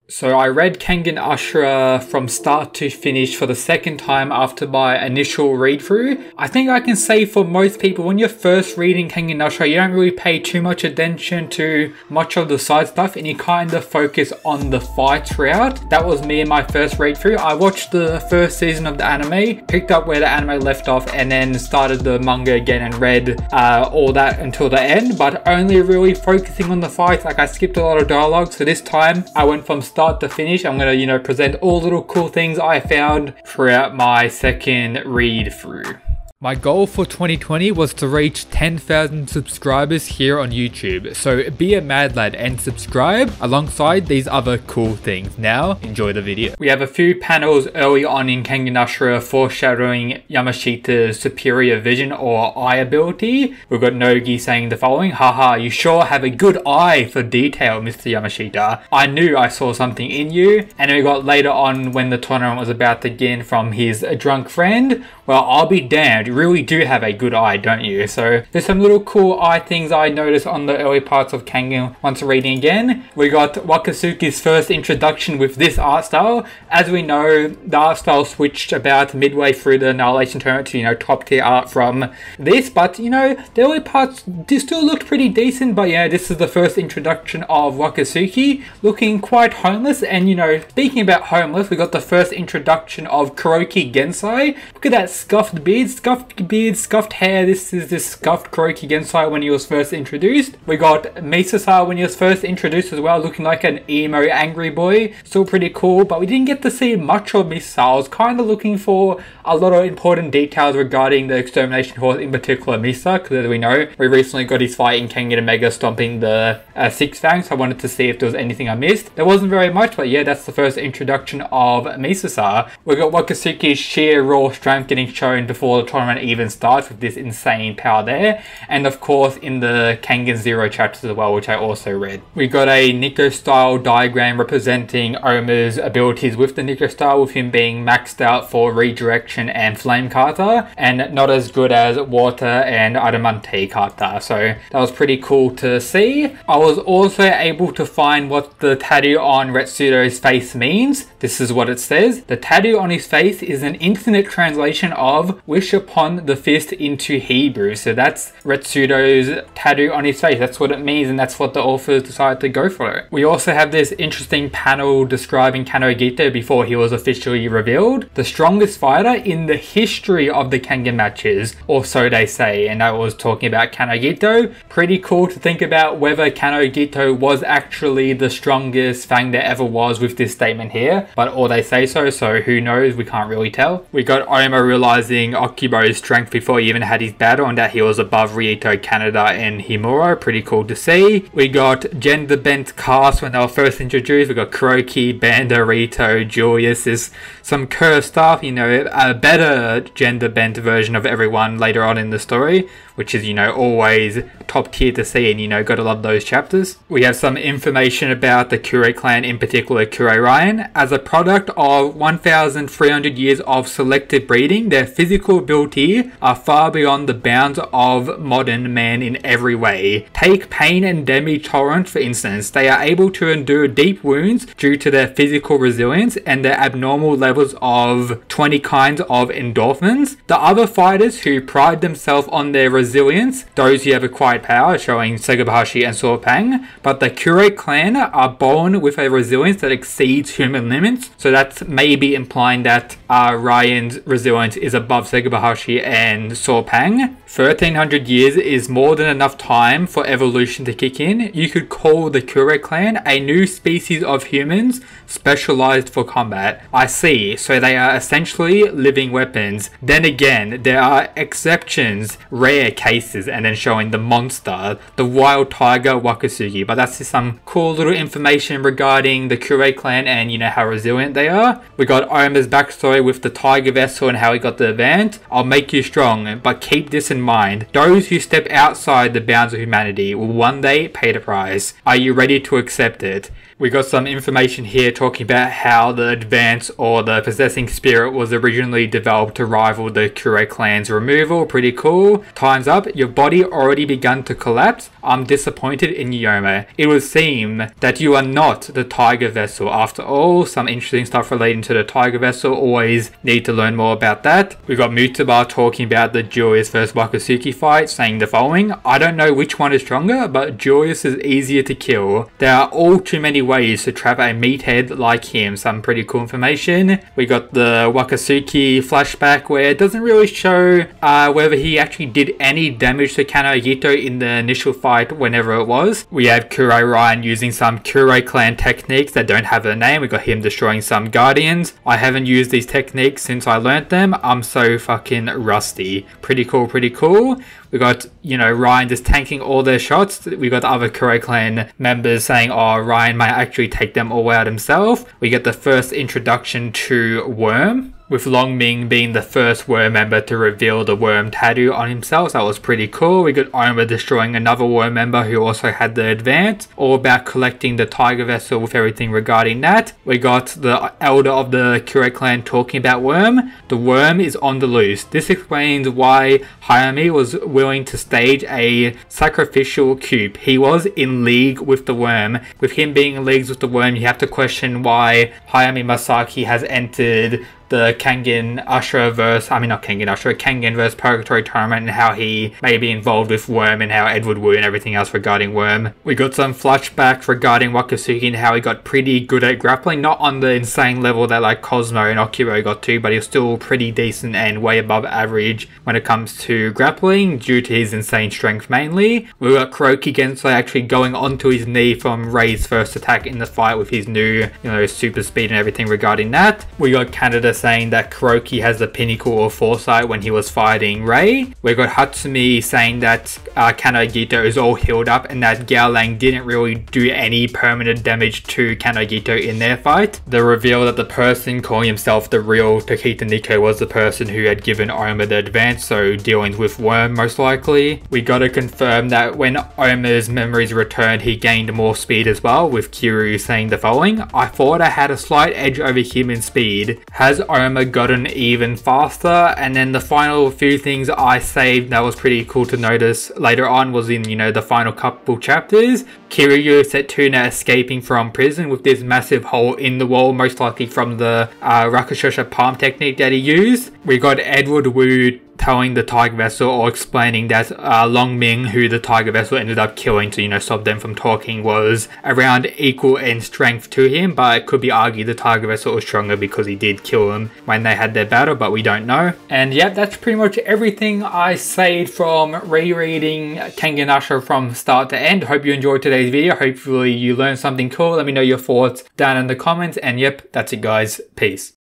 So I read Kengan Ashura from start to finish for the second time after my initial read through. I think I can say for most people, when you're first reading Kengan Ashura, you don't really pay too much attention to much of the side stuff and you kind of focus on the fight throughout. That was me in my first read through. I watched the first season of the anime, picked up where the anime left off, and then started the manga again and read all that until the end, but only really focusing on the fights. Like I skipped a lot of dialogue, so this time I went from start to finish. I'm gonna, present all little cool things I found throughout my second read through. My goal for 2020 was to reach 10,000 subscribers here on YouTube, so be a mad lad and subscribe alongside these other cool things. Now, enjoy the video. We have a few panels early on in Kengan Ashura foreshadowing Yamashita's superior vision or eye ability. We've got Nogi saying the following: "Haha, you sure have a good eye for detail, Mr. Yamashita. I knew I saw something in you." And then we got later on when the tournament was about to begin from his drunk friend: "Well, I'll be damned. You really do have a good eye, don't you?" So there's some little cool eye things I noticed on the early parts of Kengan once reading again. We got Wakatsuki's first introduction with this art style. As we know, the art style switched about midway through the Annihilation tournament to, top tier art from this, but the early parts still looked pretty decent. But yeah, this is the first introduction of Wakatsuki, looking quite homeless. And speaking about homeless, we got the first introduction of Kuroki Gensai. Look at that scuffed beard, scuffed hair. This is this scuffed Kuroki Gensai when he was first introduced. We got Misasa when he was first introduced as well, looking like an emo angry boy. Still pretty cool, but we didn't get to see much of Misasa. I was kind of looking for a lot of important details regarding the extermination horse, in particular Misa, because as we know, we recently got his fight in Kengan Omega stomping the Six Fangs. So I wanted to see if there was anything I missed. There wasn't very much, but yeah, that's the first introduction of Misasa. We got Wakatsuki's sheer raw strength getting shown before the tournament even starts with this insane power there, and of course in the Kengan Zero chapters as well, which I also read. We got a Nico style diagram representing Oma's abilities with the Nico style, with him being maxed out for redirection and flame kata, and not as good as water and adamante kata. So that was pretty cool to see. I was also able to find what the tattoo on Retsudo's face means. This is what it says: the tattoo on his face is an infinite translation of "wish upon the fist" into Hebrew. So that's Retsudo's tattoo on his face. That's what it means, and that's what the authors decided to go for it. We also have this interesting panel describing Kanogito before he was officially revealed. The strongest fighter in the history of the Kengan matches, or so they say, and that was talking about Kanogito. Pretty cool to think about whether Kanogito was actually the strongest Fang there ever was with this statement here, but all they say so who knows, we can't really tell. We got Oma realizing Okubo's strength before he even had his battle, and that he was above Rito, Canada, and Himuro. Pretty cool to see. We got gender bent cast when they were first introduced. We got Kuroki, Banda, Rito, Julius. There's some curved stuff, a better gender bent version of everyone later on in the story, which is, always top tier to see, and gotta love those chapters. We have some information about the Kure clan, in particular Kure Ryan. As a product of 1,300 years of selective breeding, their physical ability are far beyond the bounds of modern man in every way. Take pain and demi-tolerance for instance. They are able to endure deep wounds due to their physical resilience and their abnormal levels of 20 kinds of endorphins. The other fighters who pride themselves on their resilience, those who have acquired power, showing Segabahashi and Sorpang, but the Kure clan are born with a resilience that exceeds human limits. So that's maybe implying that Ryan's resilience is above Segabahashi and Sorpang. 1,300 years is more than enough time for evolution to kick in. You could call the Kure clan a new species of humans specialized for combat. I see, so they are essentially living weapons. Then again, there are exceptions, rare cases, and then showing the monster, the wild tiger Wakatsuki. But that's just some cool little information regarding the Kure clan and how resilient they are. We got Oma's backstory with the tiger vessel and how he got the event. I'll make you strong, but keep this in mind. Those who step outside the bounds of humanity will one day pay the price. Are you ready to accept it? We got some information here talking about how the advance or the possessing spirit was originally developed to rival the Kure clan's removal. Pretty cool. Time's up. Your body already begun to collapse. I'm disappointed in Yoma. It would seem that you are not the Tiger Vessel after all. Some interesting stuff relating to the Tiger Vessel. Always need to learn more about that. We got Mutaba talking about the Julius vs Wakatsuki fight, saying the following: I don't know which one is stronger, but Julius is easier to kill. There are all too many ways to trap a meathead like him. Some pretty cool information. We got the Wakatsuki flashback where it doesn't really show whether he actually did any damage to Kanagito in the initial fight whenever it was. We have Kure Ryan using some Kure clan techniques that don't have a name. We got him destroying some guardians. I haven't used these techniques since I learnt them. I'm so fucking rusty. Pretty cool, pretty cool. We got, you know, Ryan just tanking all their shots. We got the other Kure clan members saying, oh, Ryan might actually take them all out himself. We get the first introduction to Worm, with Longming being the first Worm member to reveal the Worm tattoo on himself. So that was pretty cool. We got Oma destroying another Worm member who also had the advance. All about collecting the Tiger Vessel with everything regarding that. We got the elder of the Kure clan talking about Worm. The Worm is on the loose. This explains why Hayami was willing to stage a sacrificial coup. He was in league with the Worm. With him being in leagues with the Worm, you have to question why Hayami Masaki has entered the Kengan Ashura verse, Kengan verse Purgatory tournament, and how he may be involved with Worm and how Edward Wu and everything else regarding Worm. We got some flashbacks regarding Wakatsuki and how he got pretty good at grappling, not on the insane level that like Cosmo and Okuro got to, but he was still pretty decent and way above average when it comes to grappling due to his insane strength mainly. We got Kuroki Gensai actually going onto his knee from Rei's first attack in the fight with his new, super speed and everything regarding that. We got Canada saying that Kuroki has the pinnacle of foresight when he was fighting Rei. We got Hatsumi saying that Kanagito is all healed up and that Gyaolang didn't really do any permanent damage to Kanagito in their fight. The reveal that the person calling himself the real Tokita Nico was the person who had given Oma the advance, so dealing with Worm most likely. We gotta confirm that when Oma's memories returned, he gained more speed as well, with Kiryu saying the following: I thought I had a slight edge over him in speed. Has Oma gotten even faster? And then the final few things I saved that was pretty cool to notice later on was in, the final couple chapters. Kiryu Setuna escaping from prison with this massive hole in the wall, most likely from the Rakushosha palm technique that he used. We got Edward Wu telling the Tiger Vessel or explaining that Longming, who the Tiger Vessel ended up killing to, stop them from talking, was around equal in strength to him, but it could be argued the Tiger Vessel was stronger because he did kill him when they had their battle, but we don't know. And yeah, that's pretty much everything I saved from rereading Kengan Ashura from start to end. Hope you enjoyed today's video. Hopefully you learned something cool. Let me know your thoughts down in the comments, and yep, that's it guys. Peace.